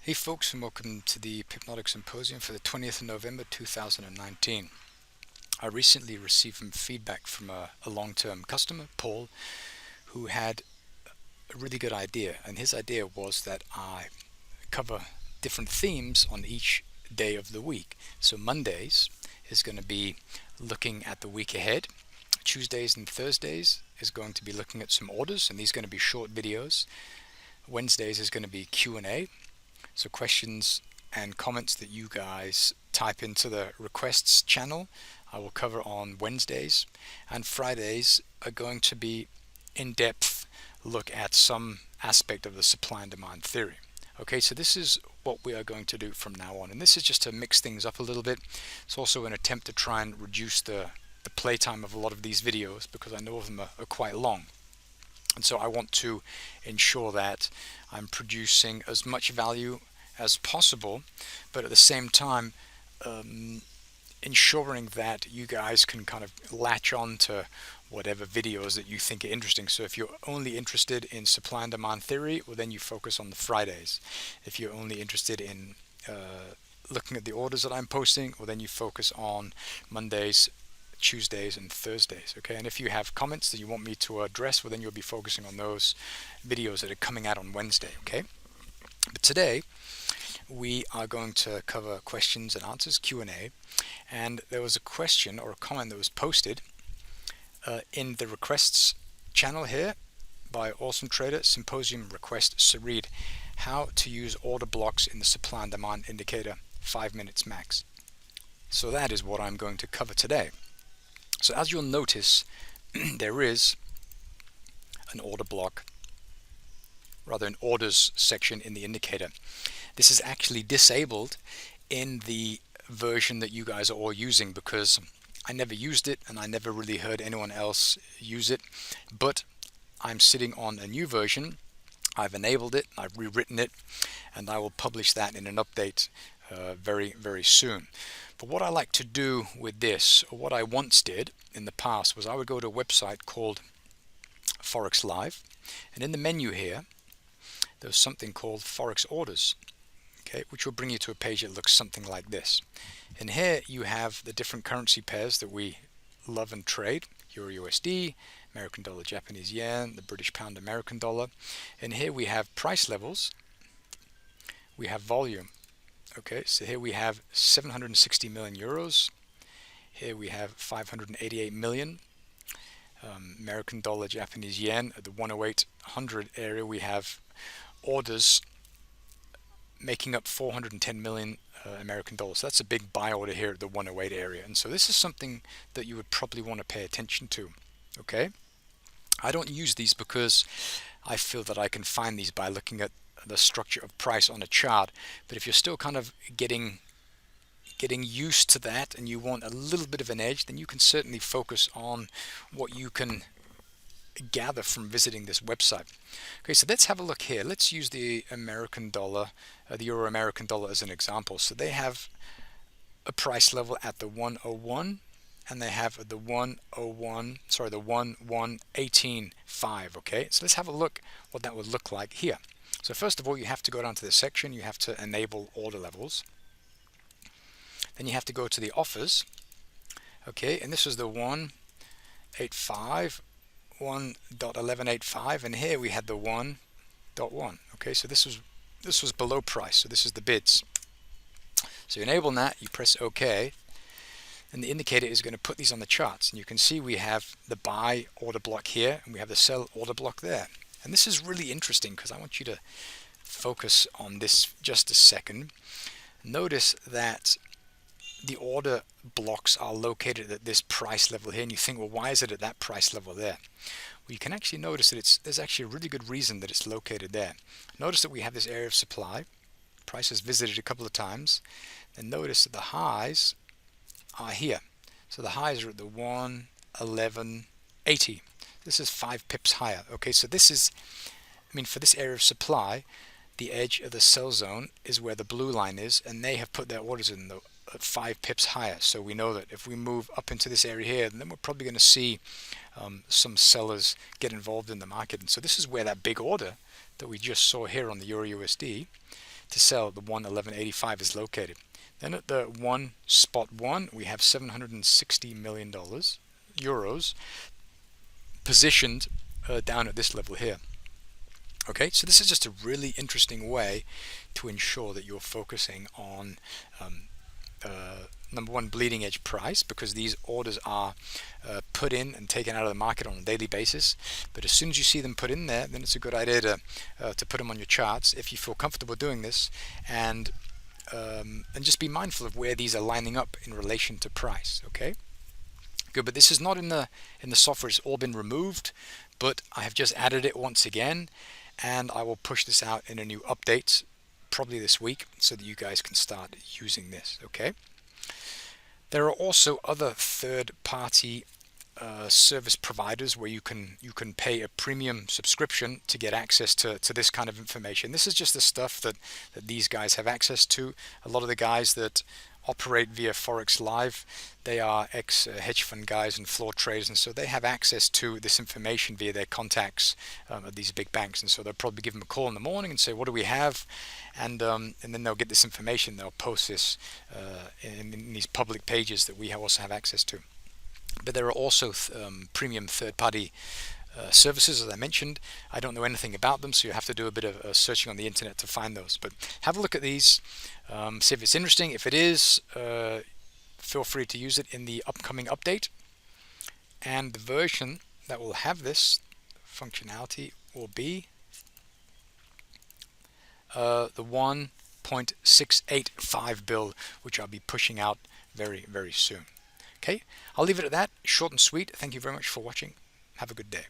Hey folks, and welcome to the Pipnotic Symposium for the 20th of November 2019. I recently received some feedback from a long-term customer, Paul, who had a really good idea. And his idea was that I cover different themes on each day of the week. So Mondays is going to be looking at the week ahead. Tuesdays and Thursdays is going to be looking at some orders, and these are going to be short videos. Wednesdays is going to be Q&A. So questions and comments that you guys type into the requests channel, I will cover on Wednesdays. And Fridays are going to be in-depth look at some aspect of the supply and demand theory. Okay, so this is what we are going to do from now on. And this is just to mix things up a little bit. It's also an attempt to try and reduce the playtime of a lot of these videos, because I know of them are quite long. And so I want to ensure that I'm producing as much value as possible, but at the same time ensuring that you guys can kind of latch on to whatever videos that you think are interesting. So if you're only interested in supply and demand theory, well, then you focus on the Fridays. If you're only interested in looking at the orders that I'm posting, well, then you focus on Mondays, Tuesdays and Thursdays. Okay, and if you have comments that you want me to address, well, then you'll be focusing on those videos that are coming out on Wednesday. Okay, but today we are going to cover questions and answers, Q&A, and there was a question or a comment that was posted in the requests channel here by Awesome Trader, Symposium Request Sarid, how to use order blocks in the supply and demand indicator, 5 minutes max. So that is what I'm going to cover today. So as you'll notice, there is an order block, rather an orders section in the indicator. This is actually disabled in the version that you guys are all using, because I never used it and I never really heard anyone else use it. But I'm sitting on a new version. I've enabled it, I've rewritten it, and I will publish that in an update very, very soon. But what I like to do with this, or what I once did in the past, was I would go to a website called Forex Live, and in the menu here there's something called Forex Orders, okay, which will bring you to a page that looks something like this. And here you have the different currency pairs that we love and trade: Euro USD, American dollar, Japanese yen, the British pound, American dollar. And here we have price levels, we have volume. Okay, so here we have 760 million euros. Here we have 588 million. American dollar, Japanese yen, at the 10800 area we have orders making up 410 million American dollars. So that's a big buy order here at the 108 area. And so this is something that you would probably want to pay attention to. Okay, I don't use these because I feel that I can find these by looking at the structure of price on a chart. But if you're still kind of getting used to that and you want a little bit of an edge, then you can certainly focus on what you can gather from visiting this website. Okay, so let's have a look here. Let's use the American dollar, the Euro American dollar, as an example. So they have a price level at the 101, and they have the 11185. Okay, so let's have a look what that would look like here. So first of all, you have to go down to this section. You have to enable order levels. Then you have to go to the offers. Okay, and this is the 185, 1.1185, and here we had the 1.1. Okay, so this was below price. So this is the bids. So you enable that, you press OK, and the indicator is going to put these on the charts. And you can see we have the buy order block here, and we have the sell order block there. And this is really interesting because I want you to focus on this just a second. Notice that the order blocks are located at this price level here, and you think, well, why is it at that price level there? Well, you can actually notice that there's actually a really good reason that it's located there. Notice that we have this area of supply. Price is visited a couple of times. Then notice that the highs are here. So the highs are at the 111.80. This is 5 pips higher. Okay, so this is, for this area of supply, the edge of the sell zone is where the blue line is, and they have put their orders in at 5 pips higher. So we know that if we move up into this area here, then we're probably going to see some sellers get involved in the market. And so this is where that big order that we just saw here on the Euro USD to sell, the 111.85 is located. Then at the one spot one, we have $760 million euros positioned down at this level here. Okay, so this is just a really interesting way to ensure that you're focusing on number one, bleeding edge price, because these orders are put in and taken out of the market on a daily basis. But as soon as you see them put in there, then it's a good idea to put them on your charts if you feel comfortable doing this, and just be mindful of where these are lining up in relation to price. Okay, good. But this is not in the software; it's all been removed. But I have just added it once again, and I will push this out in a new update probably this week so that you guys can start using this. Okay. There are also other third-party service providers where you can pay a premium subscription to get access to this kind of information. This is just the stuff that these guys have access to. A lot of the guys that operate via Forex Live, they are ex-hedge fund guys and floor traders, and so they have access to this information via their contacts at these big banks. And so they'll probably give them a call in the morning and say, what do we have? And then they'll get this information. They'll post this in these public pages that we also have access to. But there are also premium third-party services, as I mentioned. I don't know anything about them, so you have to do a bit of searching on the internet to find those. But have a look at these, see if it's interesting. If it is, feel free to use it in the upcoming update. And the version that will have this functionality will be the 1.685 build, which I'll be pushing out very, very soon. Okay, I'll leave it at that. Short and sweet. Thank you very much for watching. Have a good day.